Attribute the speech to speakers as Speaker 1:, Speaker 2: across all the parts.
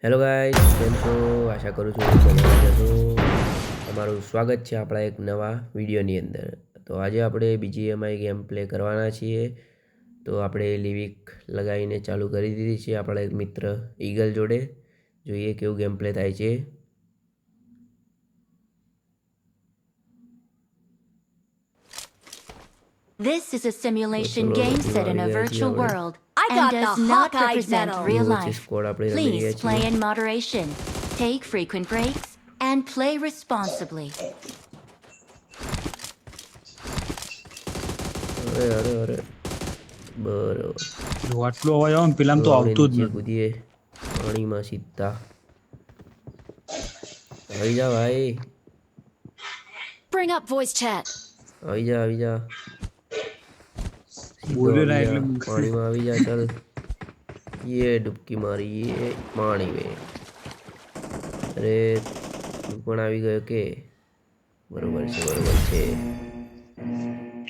Speaker 1: Hello guys, કેમ છો? આશા કરું છું મજામાં જશો. તમારું સ્વાગત છે આપણા એક નવા વિડીયોની અંદર. તો આજે આપણે બીજીએમઆઈ ગેમ પ્લે કરવાના છીએ. તો આપણે લિવિક લગાવીને ચાલુ કરી દીધી છે આપણા એક મિત્ર ઈગલ જોડે. જોઈએ કેવું ગેમ પ્લે થાય છે.
Speaker 2: This is a
Speaker 1: તો
Speaker 2: simulation
Speaker 1: ચલો
Speaker 2: game
Speaker 1: ટીમ
Speaker 2: set in
Speaker 1: આવી
Speaker 2: a
Speaker 1: ગયા છીએ
Speaker 2: virtual
Speaker 1: આપણે.
Speaker 2: world
Speaker 3: I
Speaker 2: and
Speaker 3: got the
Speaker 2: does not
Speaker 3: Hawkeye
Speaker 2: represent
Speaker 3: medal.
Speaker 2: real
Speaker 1: Duo chess
Speaker 2: life.
Speaker 1: squad આપણે રમી
Speaker 2: Please
Speaker 1: રહ્યા
Speaker 2: play
Speaker 1: છીએ.
Speaker 2: in moderation, take frequent breaks, and play responsibly.
Speaker 1: અરે અરે અરે બરોબર.
Speaker 4: જો આટલો અવાજ આવે ને પેલામાં તો
Speaker 1: આપણે
Speaker 4: આવતું જ
Speaker 1: નીચે
Speaker 4: નથી.
Speaker 1: કૂદીએ પાણીમાં સીધા. આવી જા ભાઈ,
Speaker 3: Bring up voice chat.
Speaker 1: આવી જા આવી જા. સીધો
Speaker 4: બોલ્યો
Speaker 1: આવી
Speaker 4: ના
Speaker 1: જા,
Speaker 4: એટલે
Speaker 1: પાણીમાં આવી જા. ચાલ ये डुबकी मारी, ये पानी में. અરે તું પણ આવી ગયો કે? બરોબર છે બરોબર છે.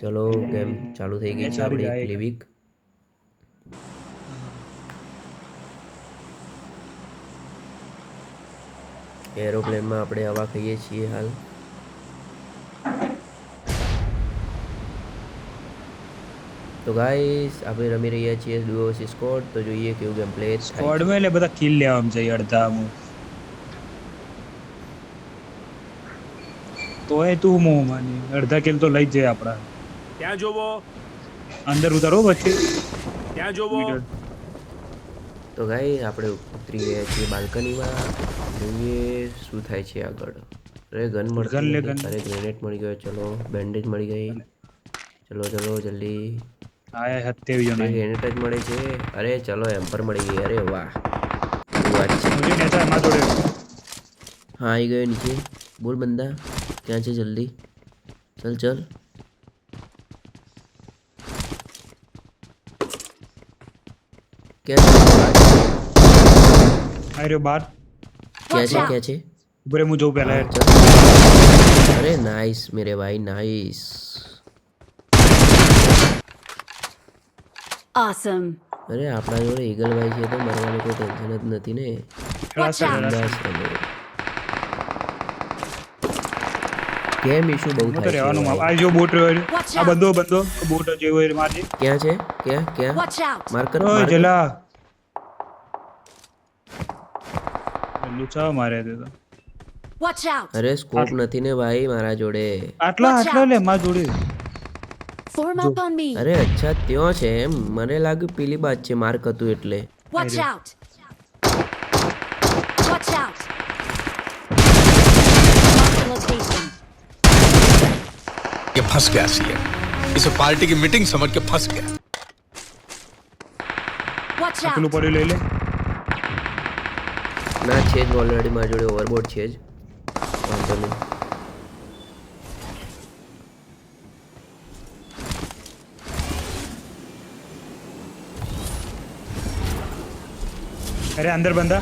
Speaker 1: ચલો ગેમ ચાલુ થઈ ગઈ છે
Speaker 4: સારી
Speaker 1: આપણી
Speaker 4: જાય
Speaker 1: લિવિક. એરોપ્લેનમાં આપણે હવા ખાઈએ છીએ હાલ. તો ગાઈસ આપણે રમી રહ્યા છીએ ડુઓ વર્સિસ સ્કોડ. તો જોઈએ કેવું ગેમ પ્લે થાય
Speaker 4: સ્કોડ
Speaker 1: છે.
Speaker 4: માં એટલે બધા કિલ લેવામાં જઈએ અડધા હું તોય તું મો માની અડધા કિલ તો લઈ જ જાય આપડા.
Speaker 5: ત્યાં જોવો
Speaker 4: અંદર ઉતારો વચ્ચે
Speaker 5: ત્યાં જોવો
Speaker 1: તો ગાઈસ આપણે ઉતરી ગયા છીએ બાલ્કનીમાં. જોઈએ શું થાય છે આગળ. અરે ગન મળતી
Speaker 4: ગન લે,
Speaker 1: નથી.
Speaker 4: ગન.
Speaker 1: અરે ગ્રેનેડ મળી ગયો. ચલો બેન્ડેજ મળી ગઈ. ચલો ચલો જલ્દી.
Speaker 4: આયા 27 જણા
Speaker 1: અરે ગ્રેનેડ જ મળે છે. અરે ચલો એમ્પર મળી ગઈ. અરે વાહ, શું વાત છે.
Speaker 4: મુજે નેતા માં જોડે
Speaker 1: હા આવી ગયો નીચે. બોલ બંદા ક્યાં છે? જલ્દી ચલ ચલ. ક્યાં
Speaker 4: આ રહ્યો બાર
Speaker 1: છે ક્યાં છે?
Speaker 4: ઉભરે હું જોઉં પહેલા
Speaker 1: हाँ,
Speaker 4: યાર.
Speaker 1: चल। अरे नाइस मेरे भाई, नाइस.
Speaker 3: Awesome.
Speaker 1: અરે આપણા જોડે ઈગલ ભાઈ છે તો મરવાની કોઈ ટેન્શન જ નથી ને.
Speaker 3: Watch out.
Speaker 1: બિંદાસ રમો. ગેમ ઇશ્યુ બહુ
Speaker 4: હું તો
Speaker 1: થાય છે
Speaker 4: રહેવાનું
Speaker 1: ભાઈ.
Speaker 4: આ જો બોટ રહ્યો
Speaker 3: Watch
Speaker 4: આ
Speaker 3: out.
Speaker 4: બંધો બોટ જેવો એ મારજે.
Speaker 1: ક્યાં છે? ક્યાં ક્યાં?
Speaker 3: Watch out.
Speaker 1: માર્કર
Speaker 4: ઓય
Speaker 1: માર્કર.
Speaker 4: જલા લુચા મારે તે તો
Speaker 3: Watch out.
Speaker 1: અરે સ્કોપ નથી ને ભાઈ મારા જોડે.
Speaker 4: આટલા
Speaker 3: Watch
Speaker 4: આટલા
Speaker 3: out.
Speaker 4: લે માં જોડે.
Speaker 3: Form up on me.
Speaker 1: અરે અચ્છા ત્યાં છે એમ. મને લાગ્યું પેલી બાદ છે માર્ક હતું એટલે.
Speaker 3: Watch
Speaker 4: Area.
Speaker 3: out. Watch out. Mark the location.
Speaker 6: ये फंस गया सीएम इसे पार्टी की मीटिंग समझ के फंस गया
Speaker 3: Watch
Speaker 4: પેલું
Speaker 3: out.
Speaker 4: પડ્યું લઈ લે.
Speaker 1: ના છે જ ઓલરેડી મારા જોડે ઓવરબોર્ડ છે જ. વાંધો નહીં.
Speaker 4: અરે અંદર બંધા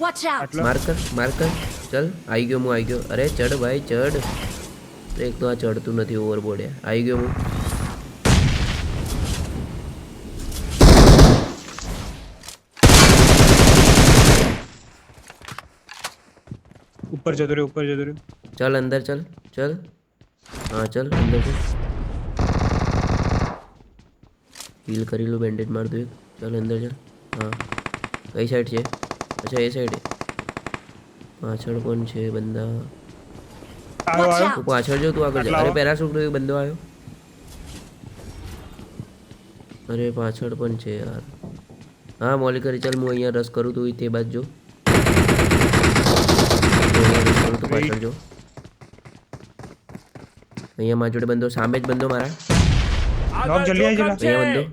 Speaker 3: Watch out.
Speaker 4: આટલો
Speaker 1: માર્કર માર્કર. ચલ આવી ગયો હું, આવી ગયો. અરે ચડ ભાઈ ચડ. એક તો આ ચડતું નથી ઓવરબોર્ડ. આવી ગયો હું.
Speaker 4: ઉપર જતો રહ્યો
Speaker 1: चल अंदर चल चल. हाँ चल अंदर चल. हील करी लो, बैंडेज मार दो एक. चल अंदर चल. हाँ कई साइड છે? અચ્છા એ સાઈડ. પાછળ કોણ છે બંદા?
Speaker 4: આવ્યો
Speaker 3: Watch
Speaker 4: આવ્યો
Speaker 3: out.
Speaker 1: તું પાછળ જો, તું આગળ જા. અરે પેરાશૂટ નો એક બંદો આવ્યો. અરે પાછળ પણ છે યાર. હા મોલી કરી. ચાલ હું અહીંયા રસ કરું, તું તે બાજુ જો. તું પાછળ જો. અહીંયા મારા જોડે બંદો, સામે જ બંદો મારા.
Speaker 4: નોક
Speaker 5: આગળ
Speaker 4: જલ્દી આવી
Speaker 5: જોખમ
Speaker 4: જલા.
Speaker 5: છે.
Speaker 1: અહીંયા બંદો.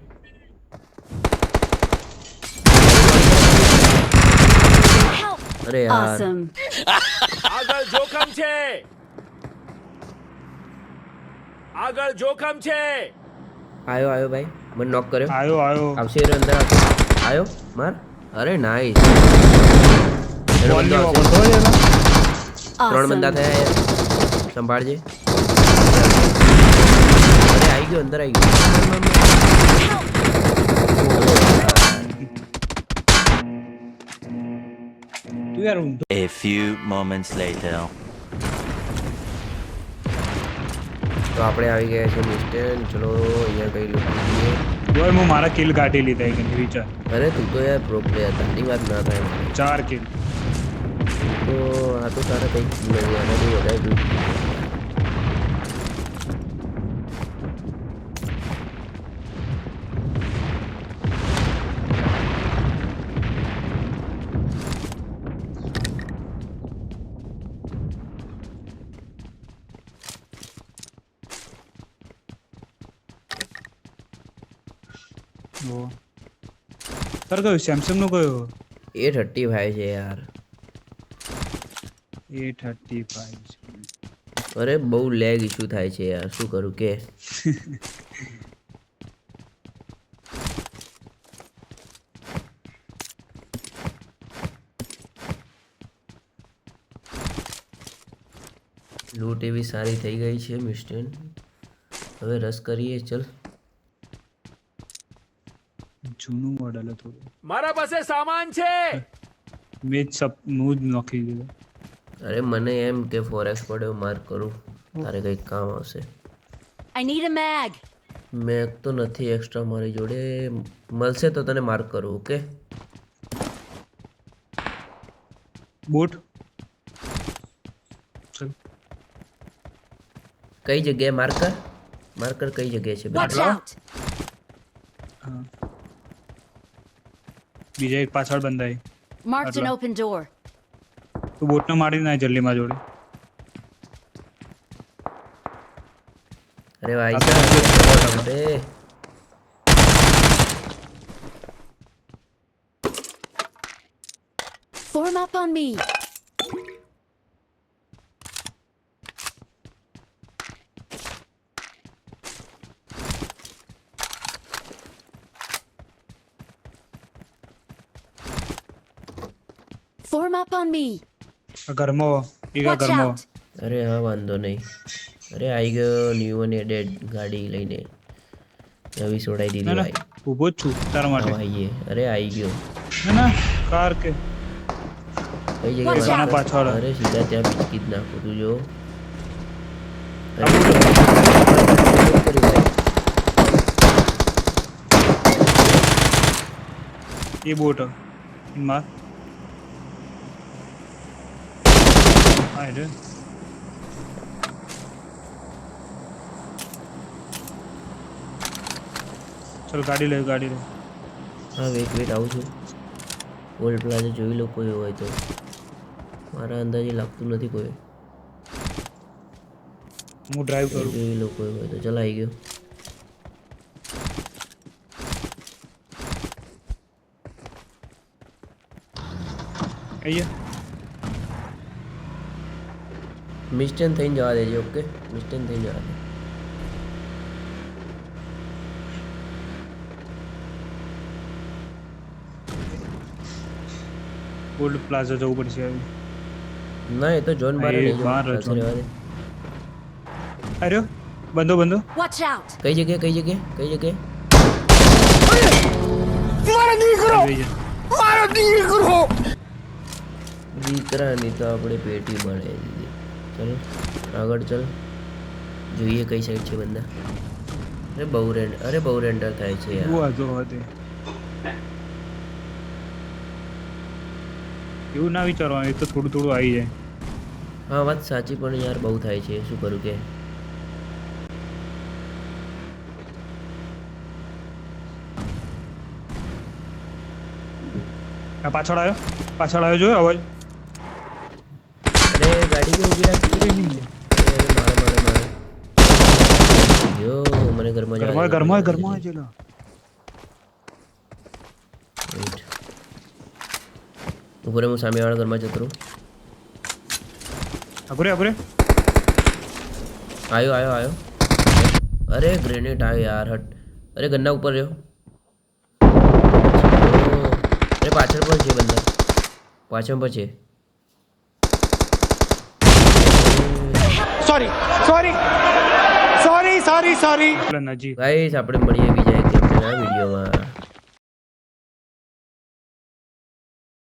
Speaker 3: Help.
Speaker 1: અરે યાર.
Speaker 3: Awesome.
Speaker 5: આગળ જોખમ છે આગળ જોખમ છે
Speaker 1: આયો આયો ભાઈ, મને નોક કર્યો.
Speaker 4: આવ્યો
Speaker 1: આવશે રે અંદર આવશે. આયો માર. અરે નાઈસ. એનો બંદો આવશે. ત્રણ બંદા
Speaker 3: Awesome.
Speaker 1: થયા યાર. સંભાળજે. અરે આવી ગયો, અંદર આવી ગયો.
Speaker 4: યાર ઊંધો.
Speaker 7: A few moments later.
Speaker 1: તો આપણે આવી ગયા છે મિસ્ટેન. ચલો અહીંયા કઈ લૂંટી લઈએ.
Speaker 4: બોય હું મારા કિલ કાઢી લીધા કે વિચાર.
Speaker 1: અરે તું તો યાર પ્રો પ્લેયર, તારી વાત ના થાય.
Speaker 4: 4 કિલ.
Speaker 1: તો આ તો તારા કંઈક નહીં, આનાથી વધારે લૂંટી.
Speaker 4: સર કયું સેમસંગ નું કયું?
Speaker 1: A35 છે યાર.
Speaker 4: A35.
Speaker 1: અરે બહુ લેગ ઇશ્યુ થાય છે યાર, શું કરું કે. લૂંટ એવી સારી થઈ ગઈ છે મિસ્ટેન. હવે રસ કરીએ ચલ.
Speaker 4: જૂનું મોડલ હતું.
Speaker 5: મારા પાસે સામાન છે.
Speaker 4: મેં જ હું જ નોખી દીધો.
Speaker 1: અરે મને એમ કે 4x પડ્યો માર્ક કરું, તારે કંઈક કામ આવશે.
Speaker 3: I need a mag.
Speaker 1: મેં તો નથી એક્સ્ટ્રા મારી જોડે, મળશે તો તને માર્ક કરું. ઓકે
Speaker 4: બોટ
Speaker 1: કઈ જગ્યાએ માર્કર? માર્કર કઈ જગ્યાએ છે?
Speaker 3: Watch out.
Speaker 4: હા. બીજા એક પાછળ બંધાય.
Speaker 3: Marked an open door.
Speaker 4: તો બોટને મારી નાય જલ્દી માં જોડે.
Speaker 1: અરે ભાઈ અરે
Speaker 3: Form up on me. Form up on me.
Speaker 4: ઘરમાં ઈગા
Speaker 3: Watch
Speaker 4: ઘરમાં.
Speaker 3: out.
Speaker 1: અરે હા વાંધો નહીં. અરે આવી ગયો ન્યુ અને ડેડ ગાડી લઈને, નવી છોડાઈ દીધી
Speaker 4: ના
Speaker 1: ભાઈ.
Speaker 4: ના ઊભો જ છું તારા માટે.
Speaker 1: ભાઈએ અરે આવી ગયો.
Speaker 4: ના ના કાર કે
Speaker 1: કઈ
Speaker 3: Watch
Speaker 1: જગ્યાએ?
Speaker 3: out.
Speaker 1: પાછળ. અરે સીધા ત્યાં પીચકી જ નાખું તું જો. અરે,
Speaker 4: એ બોટ માં આય રે. ચલ ગાડી લે ગાડી લે.
Speaker 1: હા વેટ આવું છું. ઓલ્ડ પ્લાઝા જોઈ લો કોઈ હોય તો. મારા અંદાજે લાગતું નથી કોઈ.
Speaker 4: હું ડ્રાઈવ કરું.
Speaker 1: જોઈ લો કોઈ હોય તો. ચાલ આવી ગયો.
Speaker 4: અહીંયા
Speaker 1: મિસ્ટેન થઈને જવા દેજે. ઓકે મિસ્ટેન થઈને જવા દે.
Speaker 4: ઓલ્ડ પ્લાઝા જવું પડશે.
Speaker 1: ના એ તો જોન બાર
Speaker 4: એ
Speaker 1: નહીં
Speaker 4: બહાર જ
Speaker 1: જવું.
Speaker 4: જોન.
Speaker 1: રહેવા દે.
Speaker 4: અરે બંધો બંધો.
Speaker 3: Watch out.
Speaker 1: કઈ જગ્યાએ કઈ જગ્યાએ કઈ જગ્યાએ? દીકરાની તો આપણે પેટી મળે દીધી. ચલો આગળ ચલ, જોઈએ કઈ સાઈડ છે બંદા. અરે બહુ રેન્ડર થાય છે યાર.
Speaker 4: જોવા જોવા દે. એવું ના વિચારવાનું, એ તો થોડું થોડું આવી જાય.
Speaker 1: હા વાત સાચી, પણ યાર બહુ થાય છે, શું કરું કે.
Speaker 4: આ પાછળ આવ્યો જોયો અવાજ.
Speaker 1: અરે ગાડી કે ઊભી રાખ. મારે જો મને ઘરમાં જવા દે.
Speaker 4: ઘરમાં ચલો.
Speaker 1: Wait. ઉપર હું સામેવાળા ઘરમાં જતો રહું.
Speaker 4: અગરે
Speaker 1: આયો. અરે ગ્રેનેડ આવ્યો યાર. હટ. અરે ગન્ના ઉપર રહ્યો. અરે પાછળ પણ છે બંદા. પાછળ પણ છે.
Speaker 4: નજીક
Speaker 1: ગાઈસ આપણે મળીએ બીજા એક વિડીયોમાં.